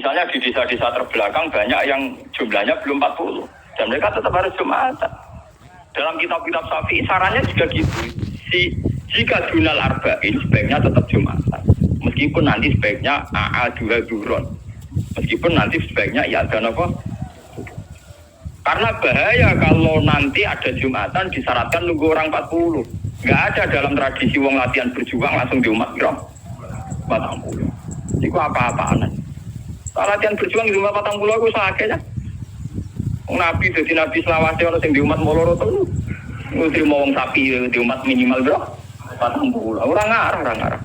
Misalnya di desa-desa terbelakang banyak yang jumlahnya belum 40 dan mereka tetap harus Jumatan. Dalam kitab-kitab Syafi'i sarannya juga gitu. Jika dunal arba'in sebaiknya tetap Jumatan. Meskipun nanti sebaiknya AA2 duron. Meskipun nanti sebaiknya ya dan apa? Karena bahaya kalau nanti ada Jumatan disyaratkan nunggu orang 40. Nggak ada dalam tradisi wong latihan berjuang langsung diumat kira 40. Itu apa-apaan. Kalau latihan berjuang di rumah 40 aku sakitnya. Nabi jadi nabi selawase orang yang di umat moloro tuh. Ngutri mau wong sapi di umat minimal bro 40. Orang ngarah.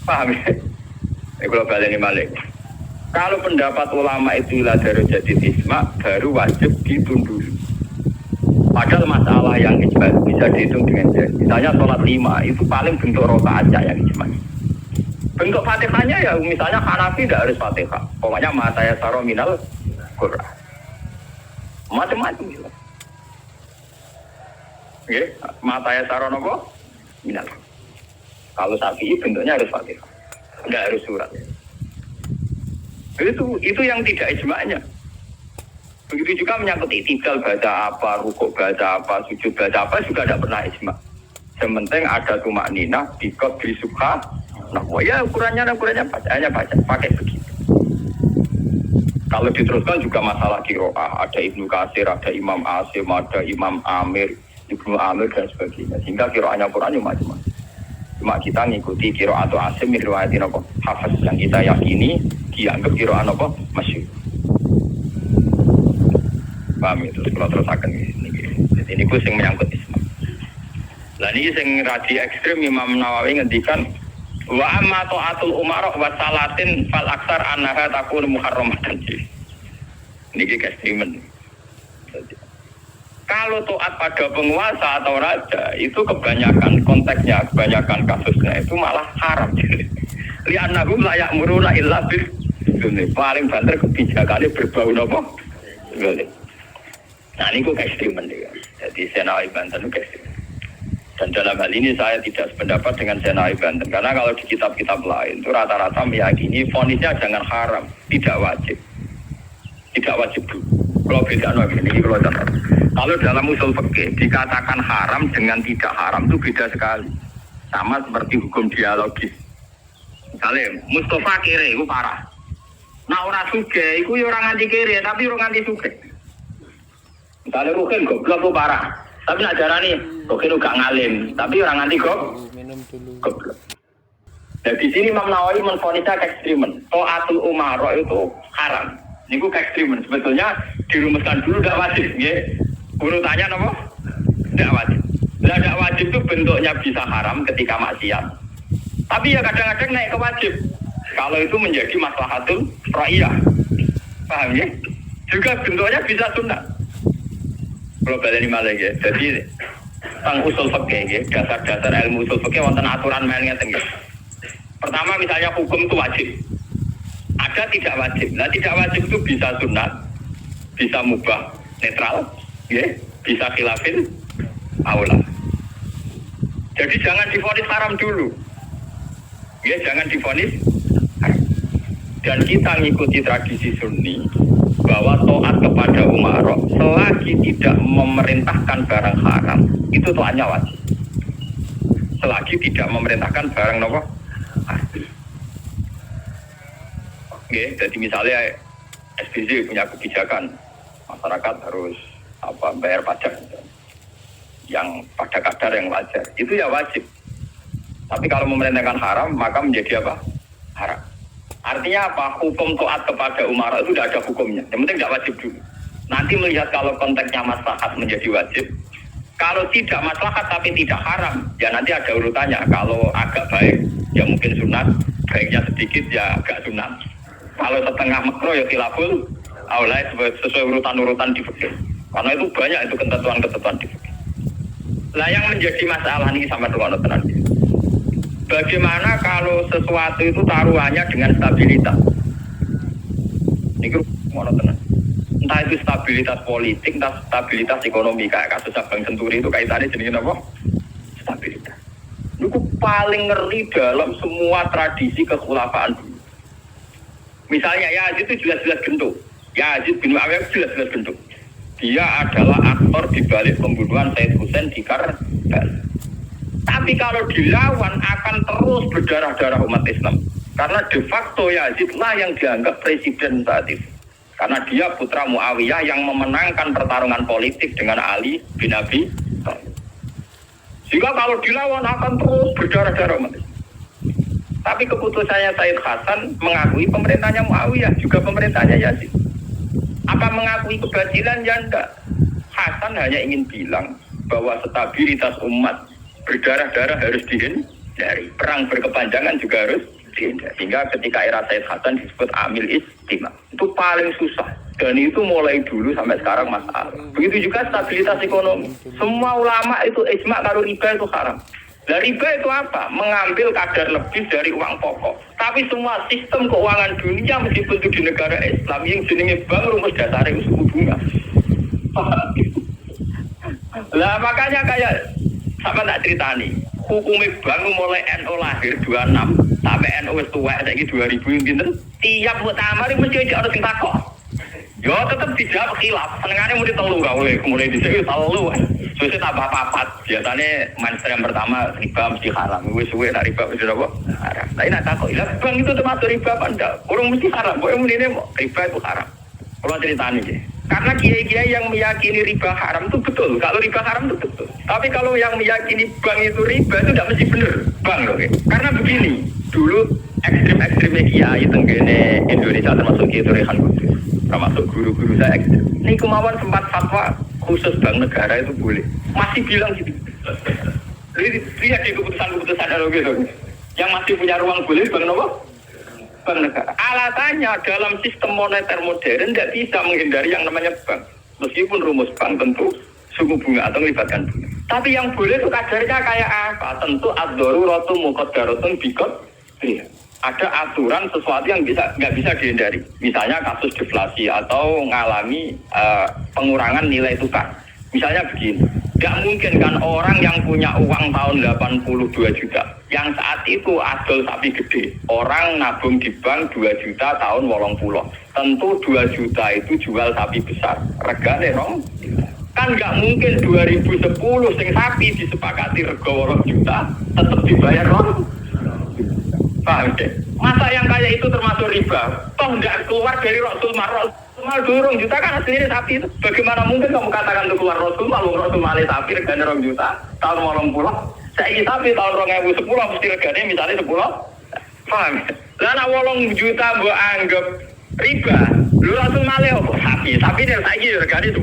Paham ya? Kalau balik ini balik. Kalau pendapat ulama itu lah dari jadi isma baru wajib ditunduk. Padahal masalah yang ijma bisa dihitung dengan jari. Misalnya sholat 5 itu paling bentuk rokaat yang ijma. Bentuk fatihahnya ya misalnya Hanafi tidak harus fatihah. Pokoknya mata ya saro minal Quran. Macam-macam gitu. Oke, mata ya saro nopo minal. Kalau Syafi'i bentuknya harus fatihah. Tidak harus surat. Itu yang tidak ijma'nya. Begitu juga menyangkut iktidal baca apa, rukuk baca apa, sujud baca apa juga tidak pernah ijma'. Sementing ada tumak ninah, dikot, disubha. Nah, ya ukurannya bacaannya baca, pakai begitu. Kalau diteruskan juga masalah kiroah, ada Ibnu Katsir, ada Imam Asim, ada Imam Amir, Ibnu Amir dan sebagainya. Sehingga kiroahnya Qurannya macam-macam. Cuma kita ngikuti kiroah atau Asim, riwayatin apa? Hafiz yang kita yakini, dianggap kiroah apa? Masyhur. Paham itu? Kalau terusakan ini. Jadi ini yang menyangkut Islam. Lah ini yang radi ekstrim Imam Nawawi ngendikan wa amma ta'atul umarah wa salatin fal aksar annaha takun muharramatan. Niki ekstrimen. Kalau taat pada penguasa atau raja itu kebanyakan konteksnya, kebanyakan kasusnya itu malah haram. Li'annahum la ya'muruna illa bil sunni. Paling banter kebijakannya berbau napa? Nah ini kok ekstrimen juga. Jadi Senawi Banten itu ekstrimen. Dan dalam hal ini saya tidak sependapat dengan Senawi Banten. Karena kalau di kitab-kitab lain itu rata-rata meyakini vonisnya jangan haram, tidak wajib. Tidak wajib dulu. Kalau beda ini kalau contoh. Kalau dalam usul fikih dikatakan haram dengan tidak haram itu beda sekali. Sama seperti hukum dialogis. Misalnya Mustafa kere itu parah. Nah orang suge itu ya orang anti kere tapi orang anti suge. Misalnya Rukin goblok itu parah. Tapi nak jarani Rukin itu gak ngalim tapi orang anti goblok. Dan di sini Imam Nawawi menfonisnya ekstrimen. Ta'atul umarah itu haram. Ini ku ekstrimen. Sebetulnya dirumuskan dulu tidak wajib. Ya. Urutannya apa? Tidak wajib. Tidak wajib itu bentuknya bisa haram ketika maksiat. Tapi ya kadang-kadang naik ke wajib. Kalau itu menjadi maslahatul ra'iyah. Paham ya? Juga bentuknya bisa sunnah. Kalau balik malah ya. Jadi tentang usul fikih ya, dasar-dasar ilmu usul fikih wonten aturan mainnya tinggi. Pertama misalnya hukum itu wajib. Ada tidak wajib. Nah tidak wajib itu bisa sunat, bisa mubah, netral, ya, bisa khilafin, aula. Jadi jangan divonis haram dulu. Ya jangan divonis haram. Dan kita ngikuti tradisi sunni bahwa taat kepada umarok selagi tidak memerintahkan barang haram itu taatnya wajib. Selagi tidak memerintahkan barang nopo haram. Oke, jadi misalnya SBY punya kebijakan masyarakat harus bayar pajak yang pada kadar yang wajar, itu ya wajib. Tapi kalau memerintahkan haram maka menjadi apa? Haram. Artinya apa? Hukum taat kepada umara itu tidak ada hukumnya. Yang penting tidak wajib dulu. Nanti melihat kalau konteksnya maslahat menjadi wajib. Kalau tidak maslahat tapi tidak haram, ya nanti ada urutannya. Kalau agak baik, ya mungkin sunat. Baiknya sedikit, ya agak sunat. Kalau setengah makro ya khilaful aula sesuai urutan-urutan di fikih. Karena itu banyak itu ketentuan-ketentuan di fikih. Lah yang menjadi masalah ini sama dengan tenan. Bagaimana kalau sesuatu itu taruhannya dengan stabilitas? Ini ngono tenan. Entah itu stabilitas politik, entah stabilitas ekonomi kayak kasus Bank Senturi itu kaitannya jenenge apa? Stabilitas. Itu paling ngeri dalam semua tradisi kekhulafaan dulu. Misalnya Yazid itu jelas-jelas gendut. Yazid bin Muawiyah jelas-jelas gendut. Dia adalah aktor di balik pembunuhan Said Hussein di Karbala. Tapi kalau dilawan akan terus berdarah-darah umat Islam. Karena de facto Yazid lah yang dianggap presiden saat itu. Karena dia putra Muawiyah yang memenangkan pertarungan politik dengan Ali bin Abi Thalib. Jika kalau dilawan akan terus berdarah-darah umat Islam. Tapi keputusannya Said Hasan mengakui pemerintahnya Muawiyah, juga pemerintahnya Yazid. Apa mengakui kebatilan? Ya enggak. Hasan hanya ingin bilang bahwa stabilitas umat berdarah-darah harus dihindari. Perang berkepanjangan juga harus dihindari. Sehingga ketika era Said Hasan disebut Amil Istima. Itu paling susah. Dan itu mulai dulu sampai sekarang masalah. Begitu juga stabilitas ekonomi. Semua ulama itu ijma kalau riba itu haram. Nah, riba itu apa? Mengambil kadar lebih dari uang pokok. Tapi semua sistem keuangan dunia meskipun itu di negara Islam yang jenenge bank rumus dasar itu suku bunga. Lah makanya kayak sama tak ceritani. Hukumnya bank mulai NU lahir 26 sampai NU wis tuwek saiki 2000 pinten. Tiap muktamar mesti ada sing takok. Yo tetep dijawab khilaf. Senengane mesti telu gawe, kemudian dhisik telu. Suwe tambah papat. Biasane mainstream pertama riba mesti haram. Wis suwe nek riba wis apa? Haram. Lah nek takok, "Lah bang itu termasuk riba apa enggak?" Kurang mesti haram. Pokoke mrene riba itu haram. Kalau ceritanya aja. Karena kiai-kiai yang meyakini riba haram itu betul. Kalau riba haram itu betul. Tapi kalau yang meyakini bank itu riba itu tidak mesti benar. Bank loh. Karena begini, dulu ekstrim-ekstrimnya kiai tenggene Indonesia termasuk Kiai Rehan Kudus. Termasuk guru-guru saya ekstrim. Ini kemauan sempat fatwa khusus bank negara itu boleh. Masih bilang gitu. Jadi lihat di keputusan-keputusan gitu. Yang masih punya ruang boleh bank apa? Bank negara. Alasannya dalam sistem moneter modern tidak bisa menghindari yang namanya bank. Meskipun rumus bank tentu suku bunga atau melibatkan bunga. Tapi yang boleh itu kadarnya kayak apa? Tentu ad-daruratu muqaddaratun biqad. Ada aturan sesuatu yang nggak bisa dihindari. Misalnya kasus deflasi atau mengalami pengurangan nilai tukar. Misalnya begini, nggak mungkin kan orang yang punya uang tahun 82 juta, yang saat itu adol sapi gede, orang nabung di bank 2 juta tahun 80. Tentu 2 juta itu jual sapi besar, regane rong. Kan nggak mungkin 2010 sing sapi disepakati rego 8 juta, tetap dibayar rong. Paham deh? Masa yang kayak itu termasuk riba? Toh nggak keluar dari Rasul Marol. Mal durung juta kan aslinya sapi itu. Bagaimana mungkin kamu katakan itu keluar Rasul malu Rasul malih sapi regane 2 juta tahun 80. Saiki sapi tahun 2010 mesti regane misalnya 10. Paham? Lah nek 8 juta mbok anggap riba, lu Rasul malih kok sapi. Sapi nek saiki regane 10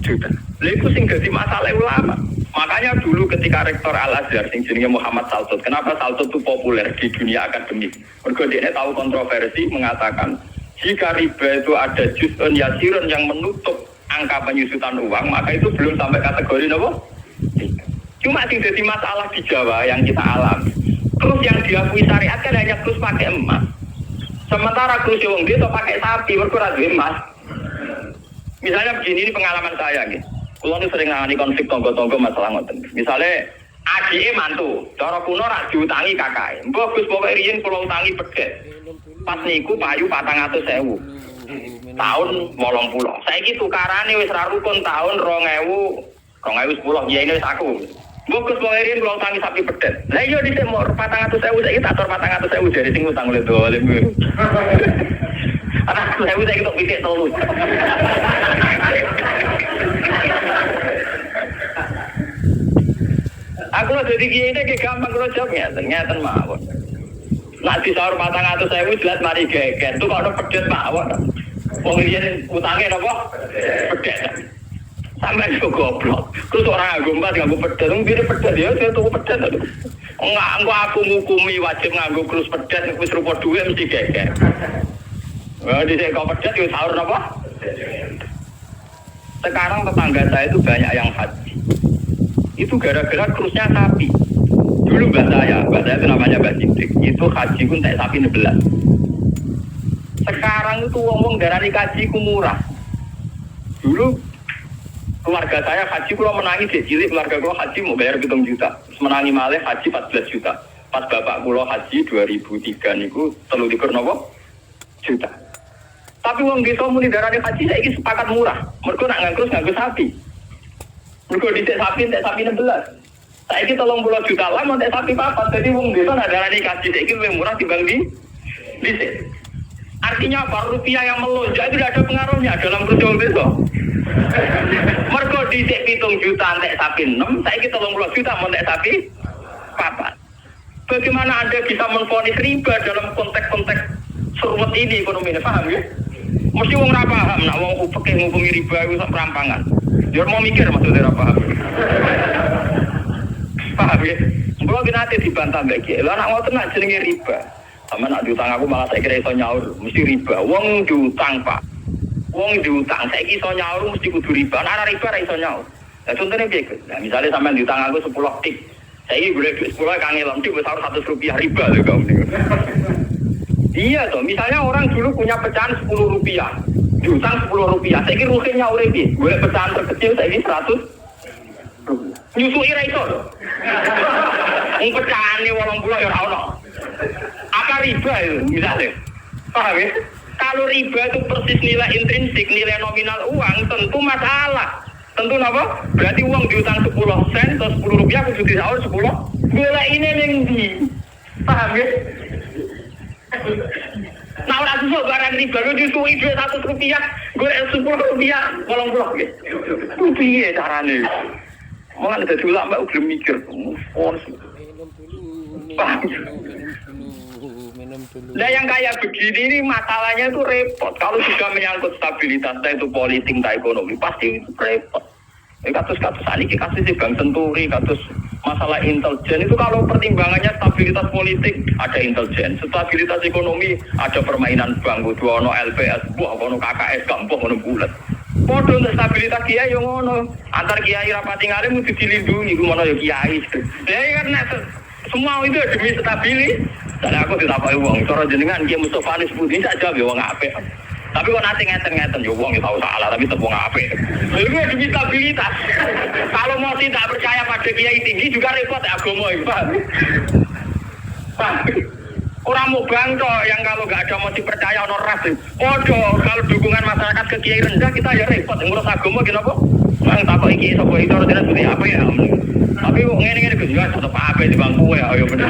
juta. Lha iku sing dadi masalah ulama. Makanya dulu ketika rektor Al-Azhar sing jenenge Muhammad Salsut, kenapa Salsut itu populer di dunia akademik? Mergo dia tahu kontroversi mengatakan jika riba itu ada juz'un yasirun yang menutup angka penyusutan uang, maka itu belum sampai kategori apa? Cuma sing dadi masalah di Jawa yang kita alami. Terus yang diakui syariat kan hanya terus pakai emas. Sementara terus wong desa pakai sapi, mergo ora duwe emas. Misalnya begini, ini pengalaman saya gitu. Kulo nu sering ngani konflik tonggo-tonggo masalah ngoten. Misalnya adike mantu, cara kuno rak diutangi kakake. Mbok Gus pokoke riyen kula utangi pedet. Pas niku payu 400.000. Tahun 80. Saiki tukarane wis ra rukun tahun 2010 ya ini wis aku. Mbok Gus pokoke riyen kula utangi sapi pedet. Lah iya dhisik mau 400.000 saiki tak atur 400.000 dari sing utang oleh dolim. Ana saya saiki tok pikir telu. Aku lo jadi kiai ini gampang kalau jawabnya, ternyata mawon. Nak disaur 400.000 jelas mari geger. Tuh kalau pedet mawon. Pengirin utangnya apa? Pedet. Sampai itu goblok. Terus orang agama nganggo pedet, ngene pedet ya, saya tuku pedet. Enggak, aku ngukumi wajib nganggo krus pedet, wis rupa duit mesti geger. Wah, dhisik kok pedet yo sahur apa? Sekarang tetangga saya itu banyak yang haji. Itu gara-gara krusnya sapi. Dulu mbak saya itu namanya Mbak Cintik. Itu haji pun tak sapi 16. Sekarang itu ngomong darani haji ku murah. Dulu keluarga saya haji kalau menangi cilik, keluarga kalau haji mau bayar 7 juta. Menangi malih haji 14 juta. Pas bapak kula haji 2003 niku 23 napa? juta. Tapi wong desa muni darane haji saiki sepakat murah. Mergo nak nganggo sapi. Mergo dhisik sapi entek sapi 16. Saiki 30 juta lah entek sapi papat. Jadi wong desa nak darane haji saiki luwih murah dibanding dhisik. Artinya apa? Rupiah yang melonjak itu tidak ada pengaruhnya dalam perjuangan desa. Mergo dhisik 7 juta entek sapi 6, saiki 30 juta entek sapi papat. Bagaimana Anda bisa menvonis riba dalam konteks-konteks serumet ini ekonomi ini, paham ya? Mesti wong ora paham, nak wong fikih ngukumi riba itu sak perampangan. Dia mau mikir maksudnya ora paham. Paham ya? Kalau kita nanti dibantah lagi, lah nak ngoten nak jenenge riba. Sama nak diutang aku malah saya kira iso nyaur, mesti riba. Wong diutang Pak, wong diutang saya iso nyaur mesti kudu riba. Nah riba ra iso nyaur. Nah contohnya piye? Nah misalnya sampean diutang aku 10 tik, saya ini boleh 10 kangelan tik wis Rp100 riba lho kamu. Iya toh, misalnya orang dulu punya pecahan Rp10, diutang Rp10, saya kira ruginya nyaure piye? Boleh pecahan terkecil saya ini 100. Nyusui ra iso lho. Wong pecahane 80 ya ora ono. Apa riba itu misalnya? Paham ya? Kalau riba itu persis nilai intrinsik, nilai nominal uang, tentu masalah. Tentu apa? Berarti uang diutang 10 sen atau Rp10 kudu disaur 10. Golek ini ning ndi? Paham ya? Nah ora susuk barang riba yo disuwi dhuwit Rp100, golek Rp10, 80 nggih. Piye carane? Malah ada ulama udah mikir, Nah yang kayak begini ini masalahnya itu repot. Kalau sudah menyangkut stabilitas, entah itu politik, entah ekonomi, pasti repot. Kasus-kasus ini kasus di Bank Senturi, kasus masalah intelijen itu kalau pertimbangannya stabilitas politik ada intelijen, stabilitas ekonomi ada permainan bank, dua ono LPS, buah ono KKS, gampang ono bulat. Podo untuk stabilitas kiai yang ngono, antar kiai rapati ngalim mesti dilindungi, ngono ya kiai. Ya karena semua itu demi stabilitas. Dan aku ditapai uang, cara jenengan Kiai Mustofa Anis Budi tak jawab ya uang apik. Tapi kok nanti ngeten-ngeten ya uang ya tahu salah tapi tetap uang apik. Itu demi stabilitas. Kalau mau tidak percaya pada kiai tinggi juga repot ya agama itu, Pak. Orang mau bangko yang kalau nggak ada motif percaya ono ras. Kalau dukungan masyarakat ke kiai rendah kita ya repot. Ngurus agama kenapa? Mang takok iki sapa itu ora seperti apa ya. Tapi kok ngene-ngene Gus ya tetep apa di bangku ya ayo bener.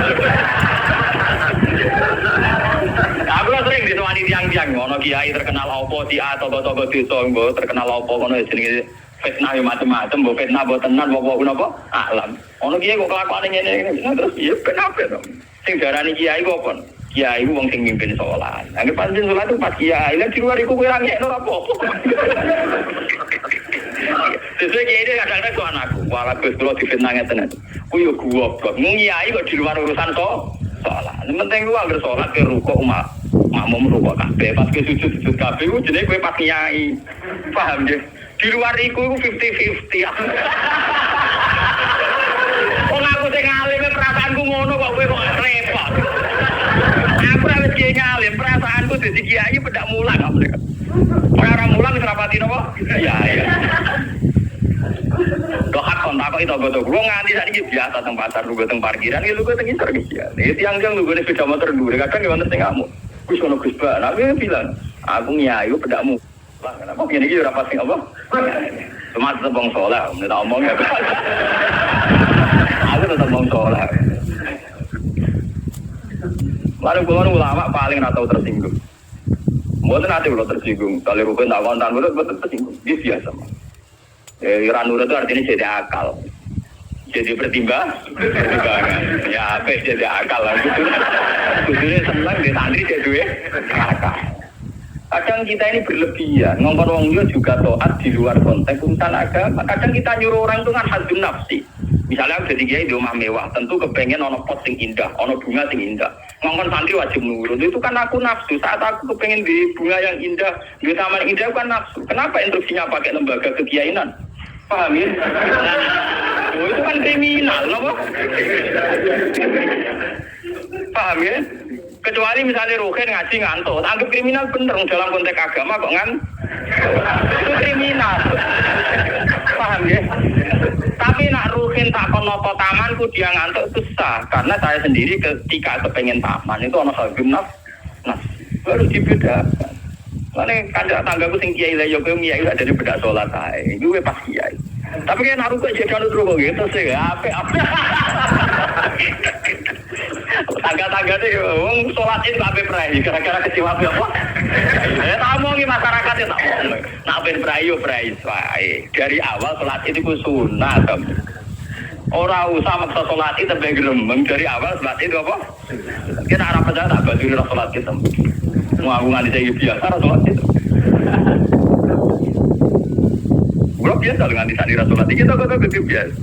Aku sering disewani tiang-tiang ono kiai terkenal apa di togo-togo desa mbok terkenal apa ngono jenenge fitnah yo macam-macam mbok fitnah mbok tenan apa napa alam. Ono kiai kok kelakuane ngene-ngene terus ya kenapa to? Sing darani kiai kok apa? Kiai ku wong sing mimpin salat. Angger pancen salat itu pas kiai lan di luar iku kowe ra ngekno apa. Sesuai kiai dia kadang-kadang ke anakku, walau Gus kalau difitnah ngeten. Ku yo goblok. Kiai kok di luar urusan salat. Penting ku angger salat ke rukuk makmum rukuk kabeh, pas ke sujud kabeh ku jenenge kowe pas kiai. Paham ya? Di luar iku 50-50. Wong aku sing alim perasaanku ngono kok kowe kok repot. Aku ora wis kiai alim, perasaanku dadi kiai pedak mulang. Orang mulang wis rapati napa? Iya. Dohat kontak kok itu goto. Gua nganti saiki biasa teng pasar lugu teng parkiran iki lugu teng isor iki ya. Tiang-tiang lugu nek sepeda motor dhuwur kadang yo wonten teng kamu. Wis ono Gus Ba, aku bilang, aku nyayu pedakmu. Lah kenapa ngene iki ora pasti apa? Cuma tetep wong saleh, nek tak omong ya. Aku tetep wong saleh. Lalu gue ulama paling atau tersinggung. Mboten ate kula tersinggung. Kali rukun tak kontan mboten tersinggung. Dia biasa. Ira nurut itu artinya jadi akal. Jadi pertimbangan. Ya apa jadi akal lah gitu. Kudune seneng di santri jadi akal. Kadang kita ini berlebihan. Ngomong wong yo juga taat di luar konteks urusan agama. Kadang kita nyuruh orang itu kan hadun nafsi. Misalnya aku jadi kiai di rumah mewah, tentu kepengen ono pot sing indah, ono bunga sing indah. Ngomong santri wajib nurut. Itu kan aku nafsu. Saat aku kepengen di bunga yang indah, di taman indah kan nafsu. Kenapa instruksinya pakai lembaga kekiainan? Paham ya? Oh, itu kan kriminal, loh. Paham ya? Kecuali misalnya Ruhin ngaji ngantuk, anggap kriminal bener dalam konteks agama kok itu kriminal. Paham ya? Tapi nak Ruhin tak konopo tamanku dia ngantuk itu sah, karena saya sendiri ketika kepengen taman itu ono sagem nafs. harus dibedakan. Mana kanjak tanggaku sing kiai lah, yo kiai lah dari beda sholat aja. Gue pas kiai. Tapi kan aku kok jadi terus kok gitu sih, apa? Tangga-tangga deh, wong sholat itu apa perai? Gara-gara kecewa apa? Tak omongi masyarakat ya tak omong. Nak ben perai dari awal sholat itu ku sunat. Orang usah maksa sholat itu tapi gerembeng dari awal sholat itu apa? Kita arah pecah tak baju sholat kita. Mau aku nggak bisa biasa sholat itu. Belum biasa dengan disani sholat kita kok biasa.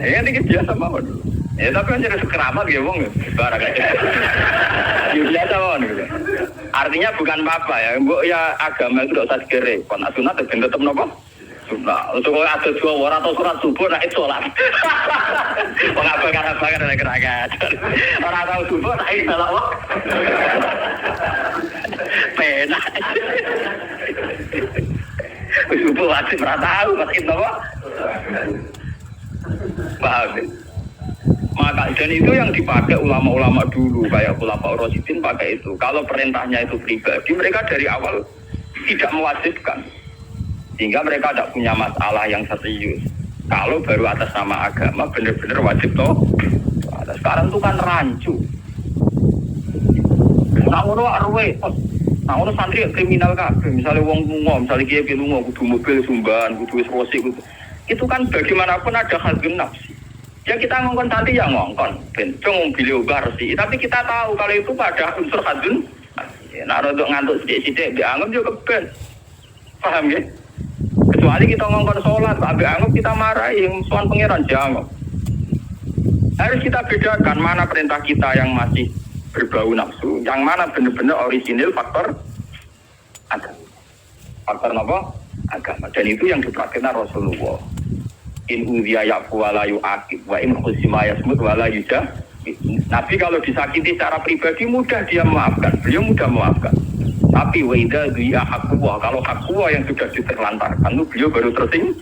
Ini biasa banget. Tapi kan jadi sekeramat ya wong. Barang aja. Biasa banget. Artinya bukan apa-apa ya. Mbok ya agama itu tidak usah segere. Kalau sunat tetap nopo. Nah, untuk ada dua orang atau surat subuh naik sholat. Mengapa ada gerakan? Orang tahu subuh naik sholat. Pena. Subuh wajib tahu masih apa? Paham? Maka dan itu yang dipakai ulama-ulama dulu kayak ulama Rasidin pakai itu. Kalau perintahnya itu pribadi, mereka dari awal tidak mewajibkan. Sehingga mereka tidak punya masalah yang serius. Kalau baru atas nama agama benar-benar wajib toh. Nah, sekarang itu kan rancu. Nah, ono arwe, nah ono santri kriminal kabeh. Misalnya wong lunga, misalnya kiai lunga kudu mobil sumban, kudu wis rosik kudu. Itu kan bagaimanapun ada hazun nafsi. Ya kita ngongkon tadi ya ngongkon, bencong beliau bersih. Tapi kita tahu kalau itu pada unsur hazun. Nah, untuk ngantuk sidik-sidik dianggap juga keben. Paham ya? Kecuali kita ngongkon sholat, tapi anggap kita marahi yang soal pangeran jangan. Harus kita bedakan mana perintah kita yang masih berbau nafsu, yang mana benar-benar orisinil faktor agama. Faktor apa? Agama. Dan itu yang dipraktikkan Rasulullah. In udhiya ya'fu wa la yu'aqib wa in khusima yasmut wa la yujah. Nabi kalau disakiti secara pribadi mudah dia memaafkan. Beliau mudah memaafkan. Tapi waida dia hakwa, kalau hakwa yang sudah diterlantarkan itu beliau baru tersinggung.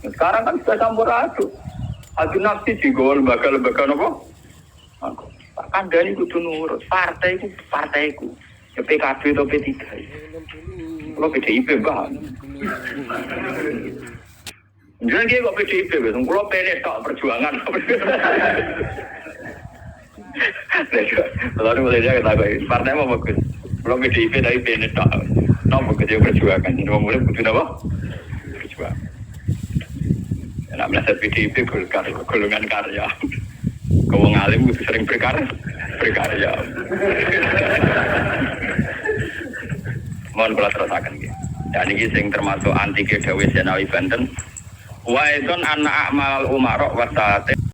Nah, sekarang kan sudah campur aduk. Adu nafsi juga lembaga-lembaga apa? Kan dari kudu nurut partaiku. Ya PKB atau P3. Kalau PDIP bah. Jangan dia kok PDIP, kalau PNS tak perjuangan. Lalu mulai dia kata partai mau bagus. Belum PDIP dari PNS tak. Nama kerja perjuangan. Ini mau mulai butuh apa? Perjuangan. Namanya PDIP golongan karya. Kau ngalim butuh sering berkarya. Mohon kalau terusakan gitu. Dan ini yang termasuk anti Dawe Senawi Banten. Wa idon anak amal umarok wasate